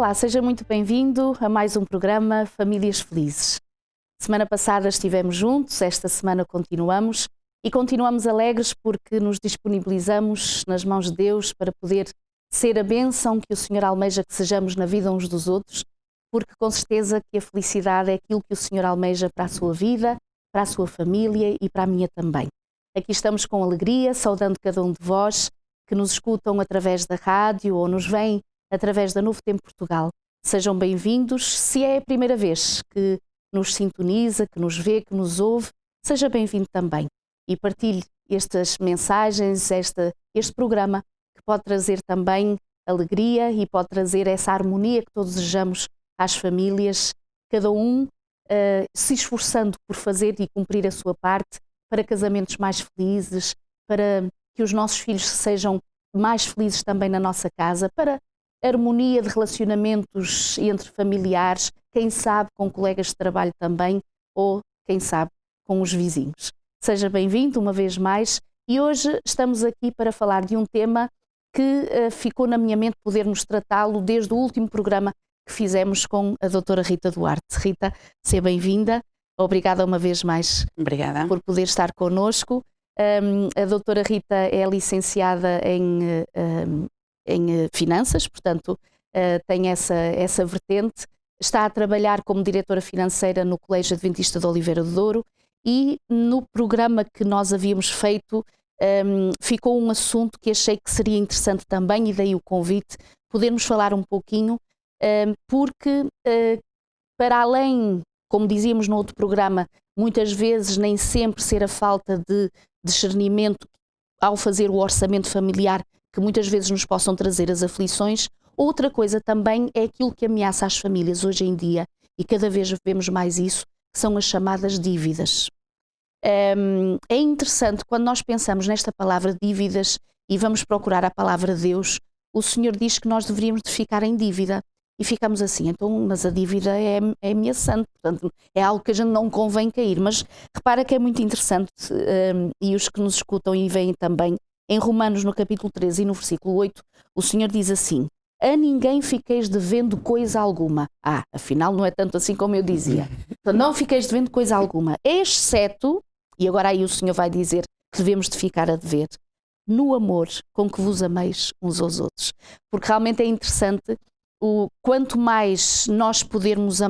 Olá, seja muito bem-vindo a mais um programa Famílias Felizes. Semana passada estivemos juntos, esta semana continuamos e continuamos alegres porque nos disponibilizamos nas mãos de Deus para poder ser a bênção que o Senhor almeja que sejamos na vida uns dos outros, porque com certeza que a felicidade é aquilo que o Senhor almeja para a sua vida, para a sua família e para a minha também. Aqui estamos com alegria, saudando cada um de vós que nos escutam através da rádio ou nos veem através da Novo Tempo Portugal. Sejam bem-vindos. Se é a primeira vez que nos sintoniza, que nos vê, que nos ouve, seja bem-vindo também. E partilhe estas mensagens, este programa que pode trazer também alegria e pode trazer essa harmonia que todos desejamos às famílias, cada um se esforçando por fazer e cumprir a sua parte para casamentos mais felizes, para que os nossos filhos sejam mais felizes também na nossa casa, para harmonia de relacionamentos entre familiares, quem sabe com colegas de trabalho também, ou quem sabe com os vizinhos. Seja bem-vindo uma vez mais e hoje estamos aqui para falar de um tema que ficou na minha mente podermos tratá-lo desde o último programa que fizemos com a doutora Rita Duarte. Rita, seja bem-vinda. Obrigada uma vez mais. Obrigada. Por poder estar connosco. A doutora Rita é licenciada em finanças, portanto tem essa vertente, está a trabalhar como diretora financeira no Colégio Adventista de Oliveira do Douro e no programa que nós havíamos feito ficou um assunto que achei que seria interessante também e daí o convite, podermos falar um pouquinho, porque para além, como dizíamos no outro programa, muitas vezes nem sempre ser a falta de discernimento ao fazer o orçamento familiar que muitas vezes nos possam trazer as aflições. Outra coisa também é aquilo que ameaça as famílias hoje em dia, e cada vez vemos mais isso, que são as chamadas dívidas. É interessante quando nós pensamos nesta palavra dívidas e vamos procurar a palavra Deus, o Senhor diz que nós deveríamos de ficar em dívida. E ficamos assim, então, mas a dívida é ameaçante, portanto, é algo que a gente não convém cair. Mas repara que é muito interessante, e os que nos escutam e veem também, em Romanos, no capítulo 13 e no versículo 8, o Senhor diz assim: a ninguém fiqueis devendo coisa alguma. Afinal não é tanto assim como eu dizia. Então, não fiqueis devendo coisa alguma, exceto, e agora aí o Senhor vai dizer que devemos de ficar a dever, no amor com que vos ameis uns aos outros. Porque realmente é interessante, quanto mais nós pudermos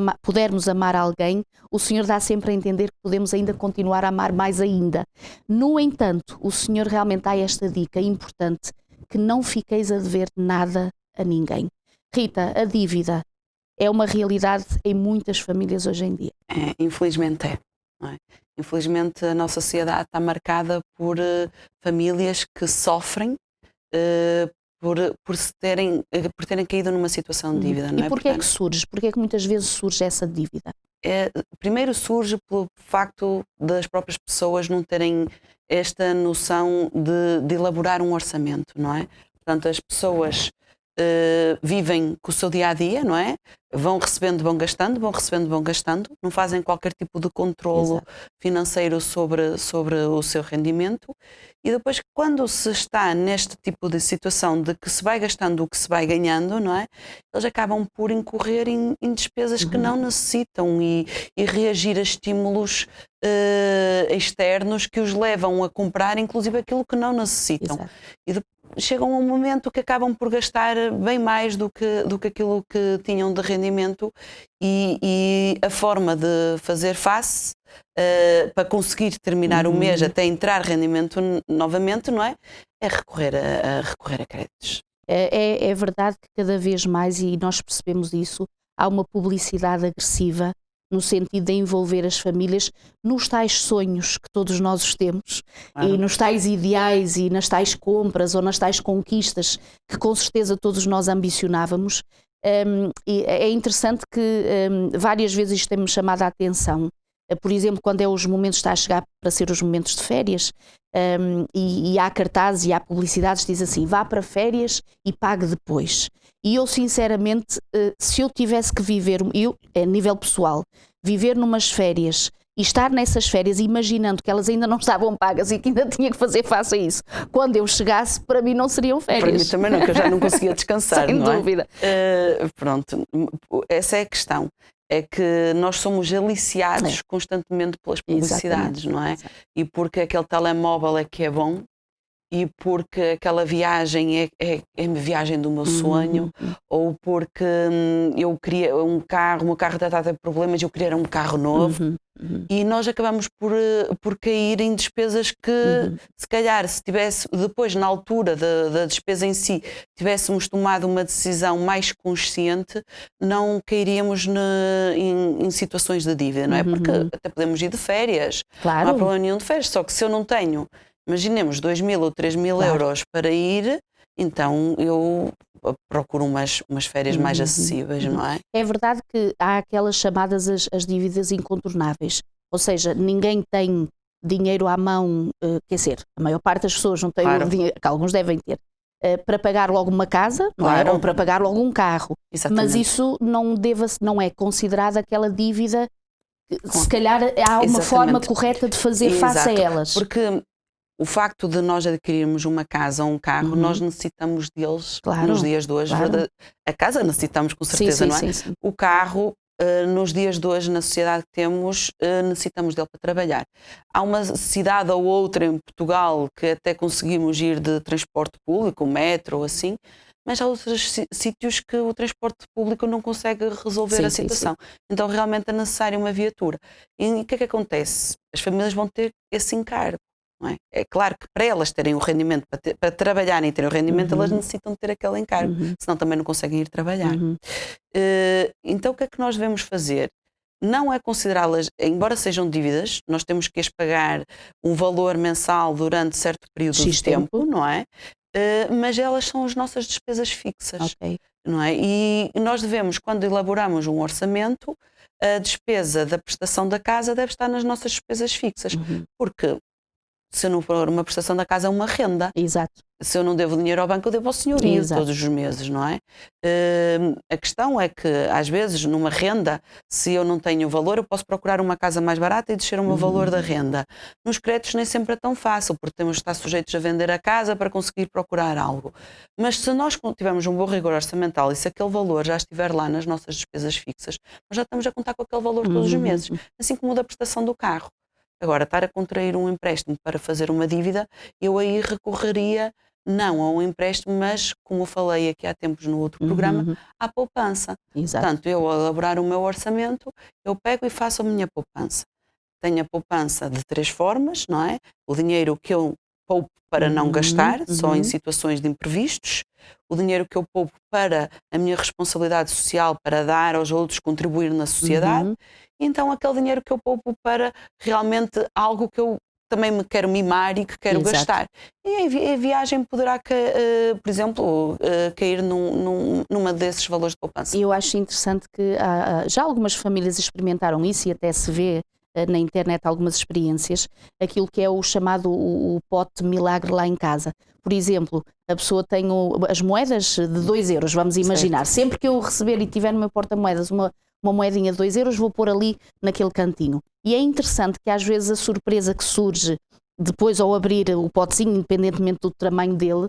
amar alguém, o Senhor dá sempre a entender que podemos ainda continuar a amar mais ainda. No entanto, o Senhor realmente dá esta dica importante, que não fiqueis a dever nada a ninguém. Rita, a dívida é uma realidade em muitas famílias hoje em dia. Infelizmente é. Não é? Infelizmente a nossa sociedade está marcada por famílias que sofrem por terem caído numa situação de dívida. Não é? E porquê é que surge? Porquê é que muitas vezes surge essa dívida? Primeiro surge pelo facto das próprias pessoas não terem esta noção de elaborar um orçamento, não é? Portanto, as pessoas vivem com o seu dia-a-dia, não é? Vão recebendo, vão gastando, vão recebendo, vão gastando, não fazem qualquer tipo de controlo financeiro sobre o seu rendimento, e depois, quando se está neste tipo de situação de que se vai gastando o que se vai ganhando, não é? Eles acabam por incorrer em despesas que não necessitam e reagir a estímulos externos que os levam a comprar, inclusive aquilo que não necessitam. Chegam a um momento que acabam por gastar bem mais do que aquilo que tinham de rendimento, e a forma de fazer face para conseguir terminar o mês até entrar rendimento novamente, não é? É recorrer a créditos. É verdade que cada vez mais, e nós percebemos isso, há uma publicidade agressiva no sentido de envolver as famílias nos tais sonhos que todos nós temos, e nos tais ideais e nas tais compras ou nas tais conquistas que com certeza todos nós ambicionávamos. E é interessante que várias vezes isto tem-me chamado a atenção. Por exemplo, quando é os momentos, está a chegar para ser os momentos de férias, e há cartazes e há publicidades que diz assim: vá para férias e pague depois. E eu sinceramente, se eu tivesse que viver, a nível pessoal, viver numas férias e estar nessas férias imaginando que elas ainda não estavam pagas e que ainda tinha que fazer face a isso, quando eu chegasse, para mim não seriam férias. Para mim também não, que eu já não conseguia descansar. Sem não dúvida. Pronto, essa é a questão. É que nós somos aliciados constantemente pelas publicidades, Exatamente. não é? E porque aquele telemóvel é que é bom, e porque aquela viagem é a viagem do meu sonho, ou porque eu queria um carro, o meu carro está a ter problemas, eu queria um carro novo, e nós acabamos por cair em despesas que, se calhar, se tivesse, depois, na altura da despesa em si, tivéssemos tomado uma decisão mais consciente, não cairíamos em situações de dívida, não é? Porque até podemos ir de férias, Claro. não há problema nenhum de férias, só que se eu não tenho, imaginemos, 2.000 ou 3.000 euros para ir, então eu procuro umas férias mais acessíveis, não é? É verdade que há aquelas chamadas as dívidas incontornáveis, ou seja, ninguém tem dinheiro à mão, quer dizer, a maior parte das pessoas não tem o dinheiro, que alguns devem ter, para pagar logo uma casa, não é? Ou para pagar logo um carro. Exatamente. Mas isso não é considerado aquela dívida que, se calhar há uma forma correta de fazer face a elas. Porque o facto de nós adquirirmos uma casa ou um carro, nós necessitamos deles nos dias de hoje. A casa necessitamos com certeza, não é? Sim. O carro, nos dias de hoje, na sociedade que temos, necessitamos dele para trabalhar. Há uma cidade ou outra em Portugal que até conseguimos ir de transporte público, metro ou assim, mas há outros sítios que o transporte público não consegue resolver a situação. Então realmente é necessário uma viatura. E o que é que acontece? As famílias vão ter esse encargo. Não é? É claro que para elas terem o rendimento, para trabalharem e terem o rendimento, elas necessitam de ter aquele encargo, senão também não conseguem ir trabalhar. Então o que é que nós devemos fazer? Não é considerá-las, embora sejam dívidas, nós temos que as pagar um valor mensal durante certo período de tempo, não é? Mas elas são as nossas despesas fixas. Não é? E nós devemos, quando elaboramos um orçamento, a despesa da prestação da casa deve estar nas nossas despesas fixas, porque se eu não for uma prestação da casa, é uma renda. Exato. Se eu não devo dinheiro ao banco, eu devo ao senhorio todos os meses, não é? A questão é que, às vezes, numa renda, se eu não tenho valor, eu posso procurar uma casa mais barata e descer o meu valor da renda. Nos créditos nem sempre é tão fácil, porque temos de estar sujeitos a vender a casa para conseguir procurar algo. Mas se nós tivermos um bom rigor orçamental e se aquele valor já estiver lá nas nossas despesas fixas, nós já estamos a contar com aquele valor todos os meses, assim como o da prestação do carro. Agora, estar a contrair um empréstimo para fazer uma dívida, eu aí recorreria não a um empréstimo, mas, como eu falei aqui há tempos no outro programa, à poupança. Portanto, eu ao elaborar o meu orçamento, eu pego e faço a minha poupança. Tenho a poupança de 3 formas, não é? O dinheiro que eu poupo para não gastar, só em situações de imprevistos. O dinheiro que eu poupo para a minha responsabilidade social, para dar aos outros, contribuir na sociedade. Então, aquele dinheiro que eu poupo para realmente algo que eu também me quero mimar e que quero gastar. E a viagem poderá, por exemplo, cair numa desses valores de poupança. Eu acho interessante que já algumas famílias experimentaram isso e até se vê na internet algumas experiências, aquilo que é o chamado o pote milagre lá em casa. Por exemplo, a pessoa tem as moedas de 2 euros, vamos imaginar. Sempre que eu receber e tiver no meu porta-moedas uma moedinha de 2 euros, vou pôr ali naquele cantinho. E é interessante que às vezes a surpresa que surge depois ao abrir o potezinho, independentemente do tamanho dele,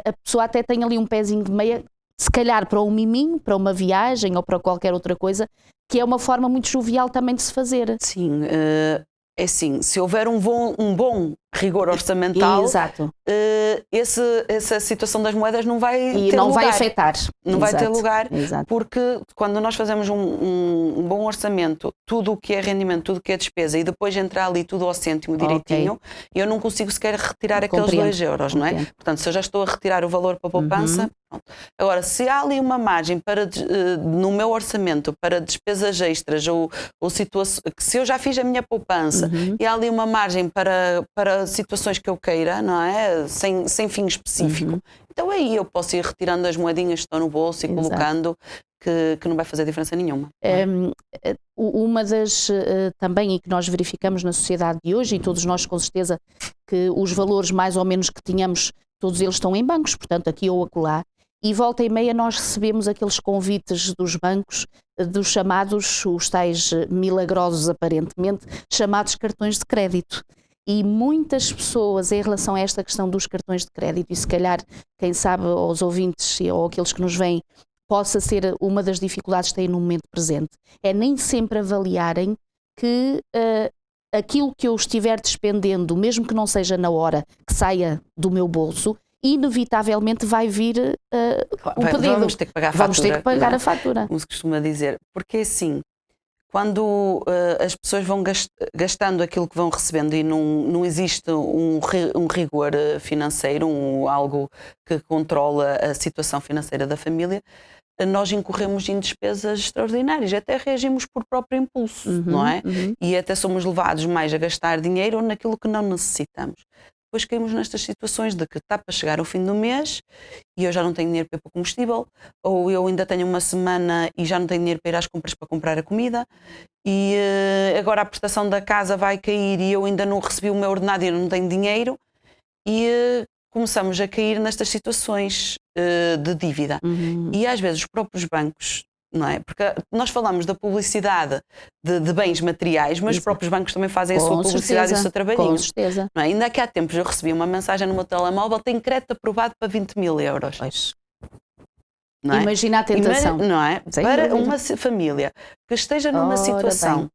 a pessoa até tem ali um pezinho de meia, se calhar para um miminho, para uma viagem ou para qualquer outra coisa, que é uma forma muito jovial também de se fazer. Sim, é assim, se houver um bom rigor orçamental, essa situação das moedas não vai ter lugar. E não vai afetar. Não vai ter lugar, porque quando nós fazemos um bom orçamento, tudo o que é rendimento, tudo o que é despesa, e depois entrar ali tudo ao cêntimo direitinho, eu não consigo sequer retirar aqueles 2 euros, não é? Portanto, se eu já estou a retirar o valor para a poupança, pronto. Agora, se há ali uma margem no meu orçamento para despesas extras, ou situações, que se eu já fiz a minha poupança, e há ali uma margem para situações que eu queira, não é? Sem fim específico. Então aí eu posso ir retirando as moedinhas que estão no bolso e colocando, que não vai fazer diferença nenhuma. Uma das também, e que nós verificamos na sociedade de hoje, e todos nós com certeza, que os valores mais ou menos que tínhamos, todos eles estão em bancos, portanto aqui ou acolá, e volta e meia nós recebemos aqueles convites dos bancos, dos chamados, os tais milagrosos aparentemente, chamados cartões de crédito. E muitas pessoas, em relação a esta questão dos cartões de crédito, e se calhar, quem sabe, aos ouvintes ou aqueles que nos veem, possa ser uma das dificuldades que têm no momento presente, é nem sempre avaliarem que aquilo que eu estiver despendendo, mesmo que não seja na hora que saia do meu bolso, inevitavelmente vai vir o pedido. Vamos ter que pagar a fatura. Vamos ter que pagar a fatura. Como se costuma dizer. Porque assim, quando as pessoas vão gastando aquilo que vão recebendo e não existe um rigor financeiro, algo que controla a situação financeira da família, nós incorremos em despesas extraordinárias, até reagimos por próprio impulso, não é? E até somos levados mais a gastar dinheiro naquilo que não necessitamos. Depois caímos nestas situações de que está para chegar ao fim do mês e eu já não tenho dinheiro para ir para o combustível, ou eu ainda tenho uma semana e já não tenho dinheiro para ir às compras para comprar a comida, e agora a prestação da casa vai cair e eu ainda não recebi o meu ordenado e eu não tenho dinheiro, e começamos a cair nestas situações de dívida. E às vezes os próprios bancos, não é? Porque nós falamos da publicidade de bens materiais, mas os próprios bancos também fazem a sua publicidade e o seu trabalhinho. Com certeza. Não é? Ainda aqui há tempos eu recebi uma mensagem no meu telemóvel: tem crédito aprovado para 20.000 euros. Pois. Não é? Imagina a tentação. Não é? Sem para dúvida. uma família que esteja numa situação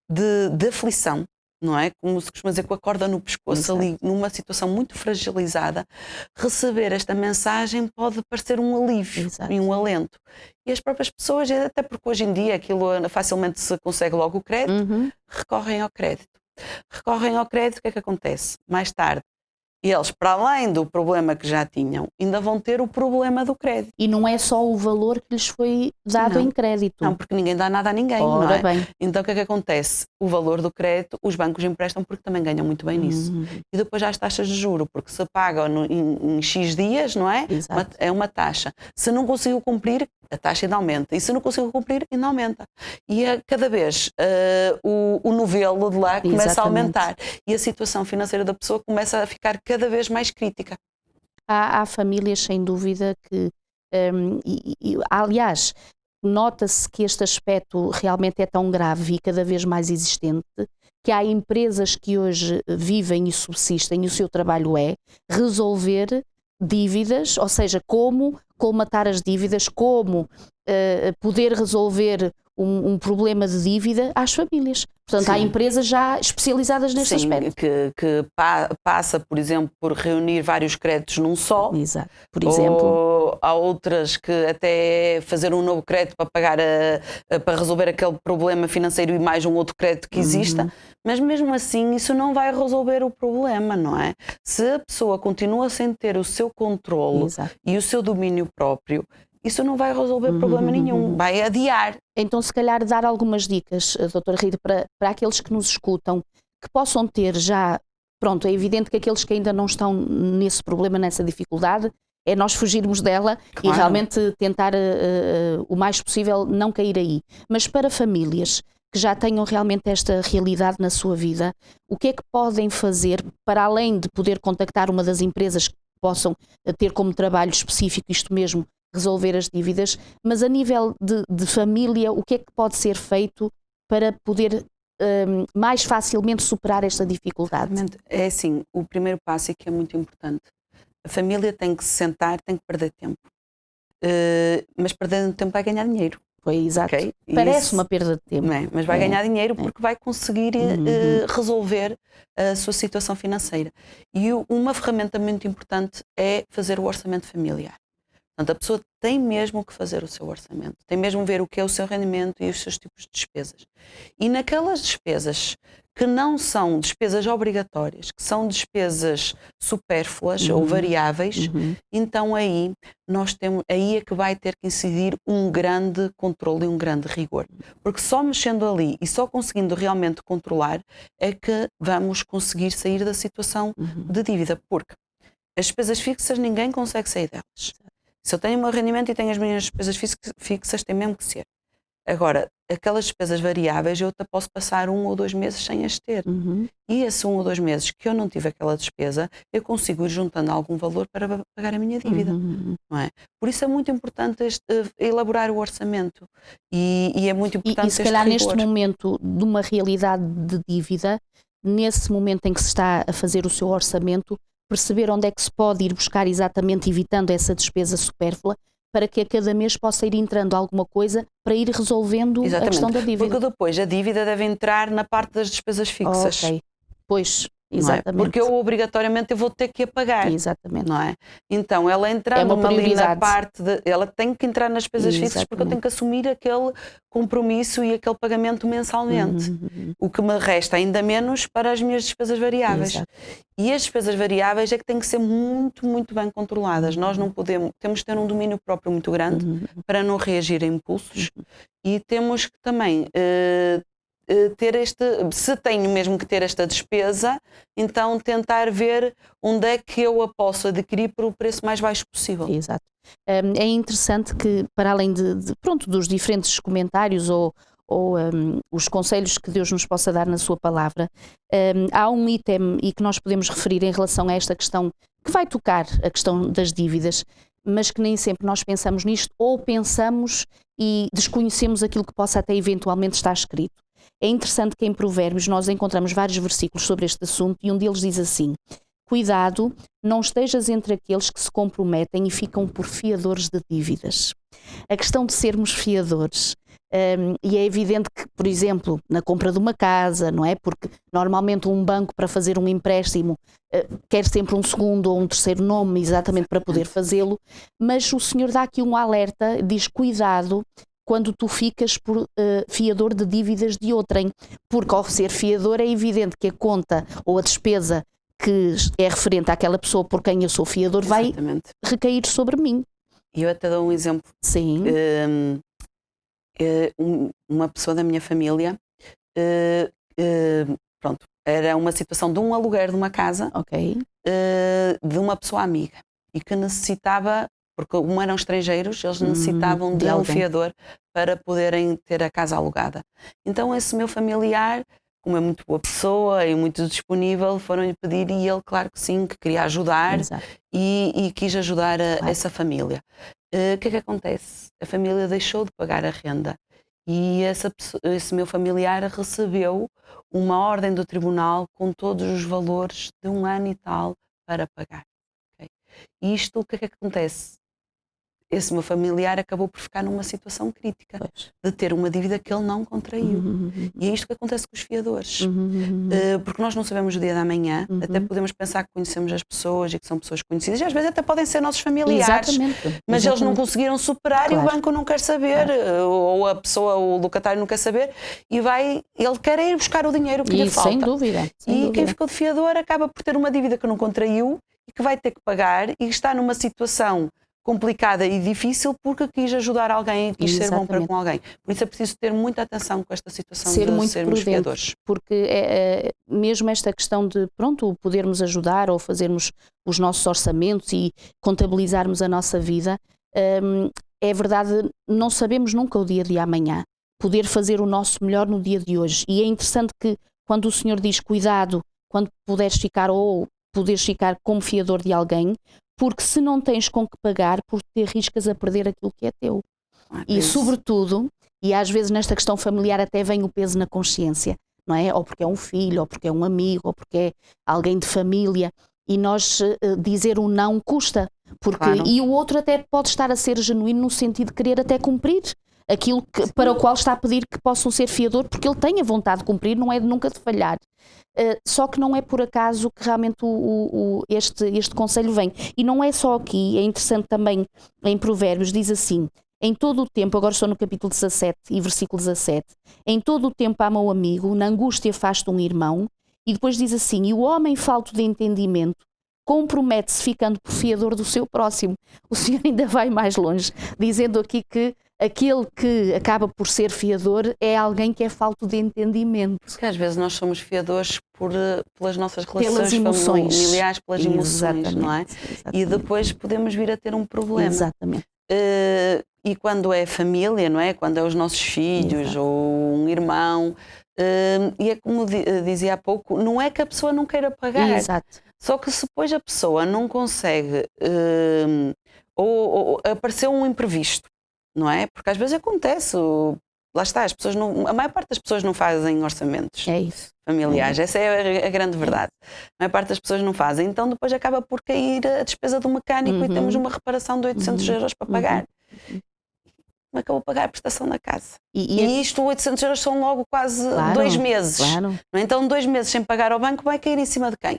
de aflição, não é? Como se costuma dizer, com a corda no pescoço, Exato. ali numa situação muito fragilizada, receber esta mensagem pode parecer um alívio. Exato. E um alento. E as próprias pessoas, até porque hoje em dia aquilo facilmente se consegue logo o crédito, recorrem ao crédito. Recorrem ao crédito, o que é que acontece? Mais tarde, eles, para além do problema que já tinham, ainda vão ter o problema do crédito. E não é só o valor que lhes foi dado em crédito. Não, porque ninguém dá nada a ninguém, Ora não é? bem. Então o que é que acontece? O valor do crédito, os bancos emprestam porque também ganham muito bem nisso. E depois já as taxas de juros, porque se pagam em X dias, não é? Exato. É uma taxa. Se não conseguiu cumprir, a taxa ainda aumenta. E se não conseguiu cumprir, ainda aumenta. E cada vez o novelo de lá começa Exatamente. a aumentar. E a situação financeira da pessoa começa a ficar cada vez mais crítica. Há famílias, sem dúvida, que, aliás, nota-se que este aspecto realmente é tão grave e cada vez mais existente, que há empresas que hoje vivem e subsistem, e o seu trabalho é resolver dívidas, ou seja, como colmatar as dívidas, como poder resolver um problema de dívida às famílias. Portanto, Sim. há empresas já especializadas neste aspecto. Que passa, por exemplo, por reunir vários créditos num só. Exato. Por exemplo. Ou há outras que até fazer um novo crédito para pagar, para resolver aquele problema financeiro e mais um outro crédito que exista. Mas mesmo assim isso não vai resolver o problema, não é? Se a pessoa continua sem ter o seu controle Exato. e o seu domínio próprio, isso não vai resolver problema nenhum, vai adiar. Então, se calhar, dar algumas dicas, doutora Rita, para aqueles que nos escutam, que possam ter já, pronto, é evidente que aqueles que ainda não estão nesse problema, nessa dificuldade, é nós fugirmos dela e realmente tentar o mais possível não cair aí. Mas para famílias que já tenham realmente esta realidade na sua vida, o que é que podem fazer para além de poder contactar uma das empresas que possam ter como trabalho específico isto mesmo, resolver as dívidas, mas a nível de família, o que é que pode ser feito para poder mais facilmente superar esta dificuldade? É assim, o primeiro passo é que é muito importante. A família tem que se sentar, tem que perder tempo. Mas perdendo tempo vai ganhar dinheiro. Foi, exato. Okay? Parece uma perda de tempo. Não é? Mas vai ganhar dinheiro porque vai conseguir resolver a sua situação financeira. E uma ferramenta muito importante é fazer o orçamento familiar. Portanto, a pessoa tem mesmo que fazer o seu orçamento, tem mesmo ver o que é o seu rendimento e os seus tipos de despesas. E naquelas despesas que não são despesas obrigatórias, que são despesas supérfluas ou variáveis, então aí é que vai ter que incidir um grande controle e um grande rigor. Porque só mexendo ali e só conseguindo realmente controlar é que vamos conseguir sair da situação de dívida. Porque as despesas fixas ninguém consegue sair delas. Se eu tenho o meu rendimento e tenho as minhas despesas fixas, tem mesmo que ser. Agora, aquelas despesas variáveis eu até posso passar 1 ou 2 meses sem as ter. E esse 1 ou 2 meses que eu não tive aquela despesa, eu consigo ir juntando algum valor para pagar a minha dívida, não é? Por isso é muito importante elaborar o orçamento e é muito importante E se calhar este neste rigor. momento de uma realidade de dívida, nesse momento em que se está a fazer o seu orçamento, perceber onde é que se pode ir buscar exatamente, evitando essa despesa supérflua, para que a cada mês possa ir entrando alguma coisa para ir resolvendo a questão da dívida. Porque depois a dívida deve entrar na parte das despesas fixas. Ok, pois, Não é? exatamente. Porque eu obrigatoriamente eu vou ter que a pagar. Exatamente. Não é? Então ela entrando ali na parte ela tem que entrar nas despesas fixas porque eu tenho que assumir aquele compromisso e aquele pagamento mensalmente. O que me resta ainda menos para as minhas despesas variáveis. Exato. E as despesas variáveis é que têm que ser muito, muito bem controladas. Nós não podemos, temos que ter um domínio próprio muito grande para não reagir a impulsos e temos que também ter se tenho mesmo que ter esta despesa, então tentar ver onde é que eu a posso adquirir por o preço mais baixo possível. Exato. É interessante que, para além pronto, dos diferentes comentários ou os conselhos que Deus nos possa dar na sua palavra, há um item e que nós podemos referir em relação a esta questão que vai tocar a questão das dívidas, mas que nem sempre nós pensamos nisto ou pensamos e desconhecemos aquilo que possa até eventualmente estar escrito. É interessante que em Provérbios nós encontramos vários versículos sobre este assunto e um deles diz assim: cuidado, não estejas entre aqueles que se comprometem e ficam por fiadores de dívidas. A questão de sermos fiadores, e é evidente que, por exemplo, na compra de uma casa, não é? Porque normalmente um banco para fazer um empréstimo quer sempre um segundo ou um terceiro nome exatamente para poder fazê-lo, mas o Senhor dá aqui um alerta, diz cuidado quando tu ficas por fiador de dívidas de outrem, porque ao ser fiador é evidente que a conta ou a despesa que é referente àquela pessoa por quem eu sou fiador vai recair sobre mim. E eu até dou um exemplo. Sim. Uma pessoa da minha família, pronto, era uma situação de um aluguer de uma casa, de uma pessoa amiga e que necessitava, porque como eram estrangeiros, eles necessitavam de um fiador para poderem ter a casa alugada. Então esse meu familiar, como é muito boa pessoa e muito disponível, foram-lhe pedir e ele, claro que sim, que queria ajudar e quis ajudar essa família. O que é que acontece? A família deixou de pagar a renda e esse meu familiar recebeu uma ordem do tribunal com todos os valores de 1 ano e tal para pagar. E isto, o que é que acontece? Esse meu familiar acabou por ficar numa situação crítica de ter uma dívida que ele não contraiu. E é isto que acontece com os fiadores. Porque nós não sabemos o dia da manhã, até podemos pensar que conhecemos as pessoas e que são pessoas conhecidas, e às vezes até podem ser nossos familiares, mas eles não conseguiram superar e o banco não quer saber, ou a pessoa, o locatário não quer saber, e ele quer ir buscar o dinheiro que lhe falta. Sem dúvida. Quem ficou de fiador acaba por ter uma dívida que não contraiu e que vai ter que pagar e está numa situação complicada e difícil porque quis ajudar alguém e quis ser bom para com alguém. Por isso é preciso ter muita atenção com esta situação de sermos fiadores. Porque mesmo esta questão de, pronto, podermos ajudar ou fazermos os nossos orçamentos e contabilizarmos a nossa vida, é verdade, não sabemos nunca o dia de amanhã. Poder fazer o nosso melhor no dia de hoje. E é interessante que quando o Senhor diz cuidado, quando puderes ficar ou poderes ficar como fiador de alguém, porque se não tens com que pagar, por te arriscas a perder aquilo que é teu. E sobretudo, e às vezes nesta questão familiar até vem o peso na consciência, não é? Ou porque é um filho, ou porque é um amigo, ou porque é alguém de família, e nós dizer o não custa, porque e o outro até pode estar a ser genuíno no sentido de querer até cumprir aquilo para o qual está a pedir que possam ser fiador, porque ele tem a vontade de cumprir, não é de nunca de falhar. Só que não é por acaso que realmente este conselho vem. E não é só aqui, é interessante também em Provérbios, diz assim: em todo o tempo, agora estou no capítulo 17 e versículo 17, em todo o tempo ama o amigo, na angústia faz-te um irmão, e depois diz assim: e o homem falto de entendimento compromete-se ficando por fiador do seu próximo. O Senhor ainda vai mais longe, dizendo aqui que aquele que acaba por ser fiador é alguém que é falto de entendimento. Porque às vezes nós somos fiadores pelas nossas relações familiares, pelas emoções, não é? E depois podemos vir a ter um problema. Exatamente. e quando é família, não é? Quando é os nossos filhos ou um irmão, e é como dizia há pouco, não é que a pessoa não queira pagar. Exato. Só que se depois a pessoa não consegue, ou apareceu um imprevisto, não é? Porque às vezes acontece, lá está, as pessoas não, a maior parte das pessoas não fazem orçamentos familiares, essa é a grande verdade. A maior parte das pessoas não fazem, então depois acaba por cair a despesa do mecânico e temos uma reparação de 800 euros para pagar. Como é que eu vou pagar a prestação da casa? E isto, 800 euros são logo quase 2 meses. Claro. Então 2 meses sem pagar ao banco vai cair em cima de quem?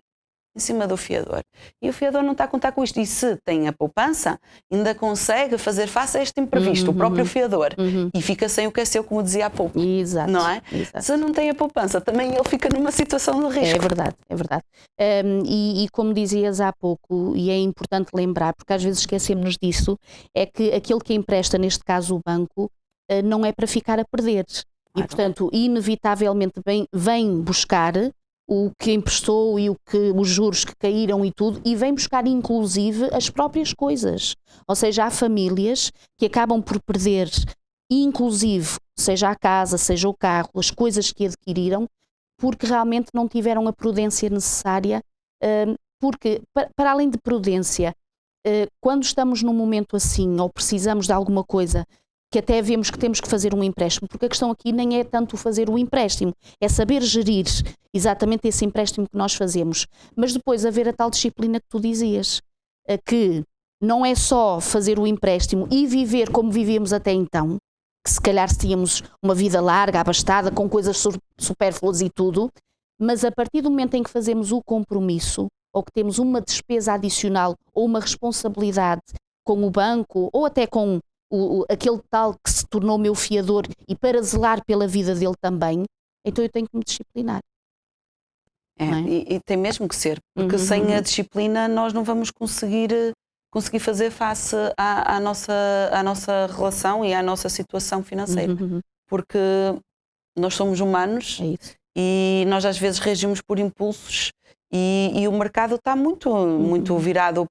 Em cima do fiador. E o fiador não está a contar com isto. E se tem a poupança, ainda consegue fazer face a este imprevisto, o próprio fiador. E fica sem o que é seu, como dizia há pouco. Exato. Não é? Exato. Se não tem a poupança, também ele fica numa situação de risco. É verdade, é verdade. E como dizias há pouco, e é importante lembrar, porque às vezes esquecemos disso, é que aquele que empresta, neste caso o banco, não é para ficar a perder. E, portanto, inevitavelmente vem buscar o que emprestou e os juros que caíram e tudo, e vem buscar inclusive as próprias coisas. Ou seja, há famílias que acabam por perder, inclusive, seja a casa, seja o carro, as coisas que adquiriram, porque realmente não tiveram a prudência necessária, porque, para além de prudência, quando estamos num momento assim, ou precisamos de alguma coisa, que até vemos que temos que fazer um empréstimo, porque a questão aqui nem é tanto fazer o empréstimo, é saber gerir exatamente esse empréstimo que nós fazemos, mas depois haver a tal disciplina que tu dizias, que não é só fazer o empréstimo e viver como vivíamos até então, que se calhar tínhamos uma vida larga, abastada, com coisas supérfluas e tudo, mas a partir do momento em que fazemos o compromisso, ou que temos uma despesa adicional, ou uma responsabilidade com o banco, ou até com aquele tal que se tornou meu fiador, e para zelar pela vida dele também, então eu tenho que me disciplinar. E tem mesmo que ser, porque sem a disciplina nós não vamos conseguir fazer face à nossa relação e à nossa situação financeira. Porque nós somos humanos e nós às vezes reagimos por impulsos e o mercado está muito virado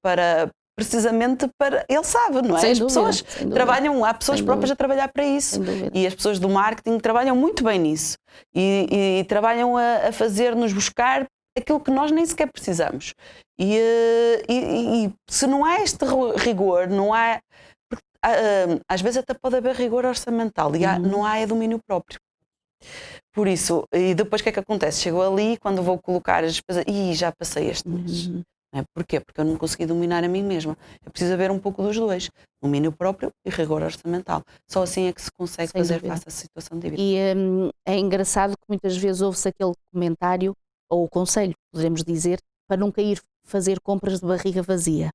precisamente para, ele sabe, não é? Sem as dúvida, pessoas trabalham, há pessoas próprias a trabalhar para isso, e as pessoas do marketing trabalham muito bem nisso e trabalham a fazer-nos buscar aquilo que nós nem sequer precisamos, e se não há este rigor, não há, às vezes até pode haver rigor orçamental e não há domínio próprio. Por isso, e depois o que é que acontece? Chego ali, quando vou colocar as despesas, já passei este mês. Porquê? Porque eu não consegui dominar a mim mesma. É preciso haver um pouco dos dois, domínio próprio e rigor orçamental. Só assim é que se consegue fazer face à situação de dívida. E é engraçado que muitas vezes ouve-se aquele comentário, ou o conselho, poderemos dizer, para nunca ir fazer compras de barriga vazia.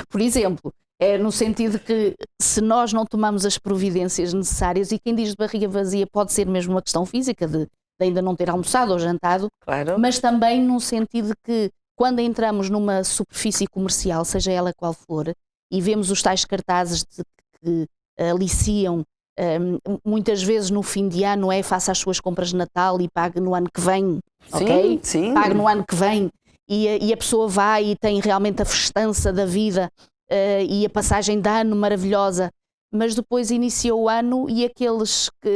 Por exemplo, é no sentido que se nós não tomamos as providências necessárias, e quem diz de barriga vazia pode ser mesmo uma questão física, de ainda não ter almoçado ou jantado, mas também num sentido que quando entramos numa superfície comercial, seja ela qual for, e vemos os tais cartazes que aliciam, muitas vezes no fim de ano, faça as suas compras de Natal e pague no ano que vem, ok? Sim. Pague no ano que vem, e a pessoa vai e tem realmente a festança da vida e a passagem de ano maravilhosa, mas depois inicia o ano e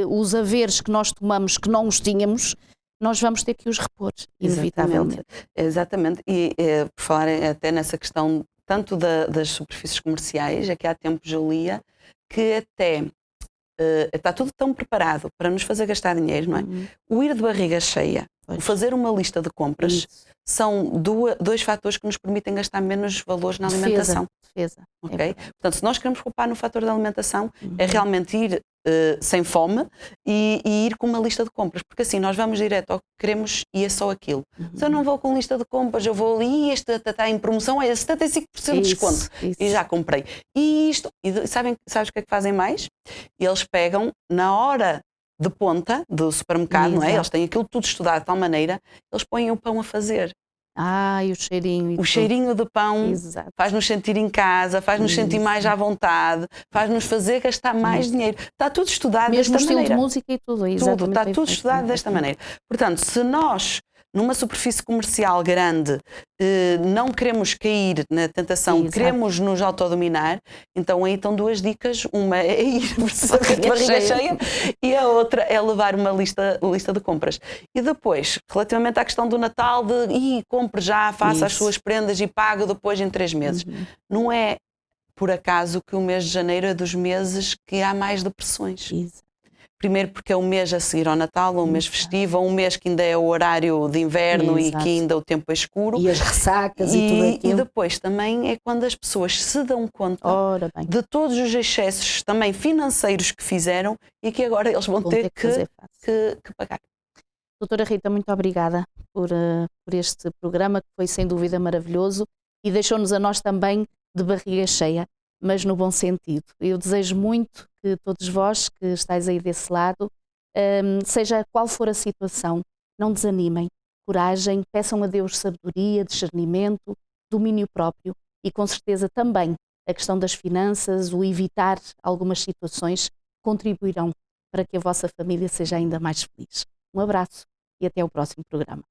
os haveres que nós tomamos que não os tínhamos, nós vamos ter que os repor, inevitavelmente. Exatamente. E por falar até nessa questão tanto das superfícies comerciais, aqui há tempos eu lia que até está tudo tão preparado para nos fazer gastar dinheiro, não é? O ir de barriga cheia, o fazer uma lista de compras, são dois fatores que nos permitem gastar menos valores na alimentação. Defesa. Okay? Portanto, se nós queremos poupar no fator da alimentação, é realmente ir sem fome e ir com uma lista de compras, porque assim nós vamos direto ao que queremos e é só aquilo. Se eu não vou com lista de compras, eu vou ali e este está em promoção, é 75% de desconto e já comprei. E sabes o que é que fazem mais? Eles pegam na hora de ponta do supermercado, não é? Eles têm aquilo tudo estudado de tal maneira, eles põem o pão a fazer. E o cheirinho. O cheirinho de pão faz-nos sentir em casa, faz-nos sentir mais à vontade, faz-nos fazer gastar mais dinheiro. Está tudo estudado mesmo desta maneira. Mesmo o estilo de música e tudo. Tudo, está tudo estudado desta maneira. Portanto, se nós numa superfície comercial grande, não queremos cair na tentação, Exato. queremos nos autodominar, então aí estão duas dicas, uma é ir precisamente de barriga cheia e a outra é levar uma lista de compras. E depois, relativamente à questão do Natal, compre já, faça as suas prendas e pague depois em 3 meses. Não é por acaso que o mês de janeiro é dos meses que há mais depressões. Primeiro porque é um mês a seguir ao Natal, um mês festivo, um mês que ainda é o horário de inverno e que ainda o tempo é escuro. E as ressacas e tudo aquilo. E depois também é quando as pessoas se dão conta de todos os excessos também financeiros que fizeram e que agora eles vão ter que pagar. Doutora Rita, muito obrigada por este programa que foi sem dúvida maravilhoso e deixou-nos a nós também de barriga cheia, mas no bom sentido. Eu desejo muito que todos vós que estáis aí desse lado, seja qual for a situação, não desanimem, coragem, peçam a Deus sabedoria, discernimento, domínio próprio e com certeza também a questão das finanças, o evitar algumas situações contribuirão para que a vossa família seja ainda mais feliz. Um abraço e até ao próximo programa.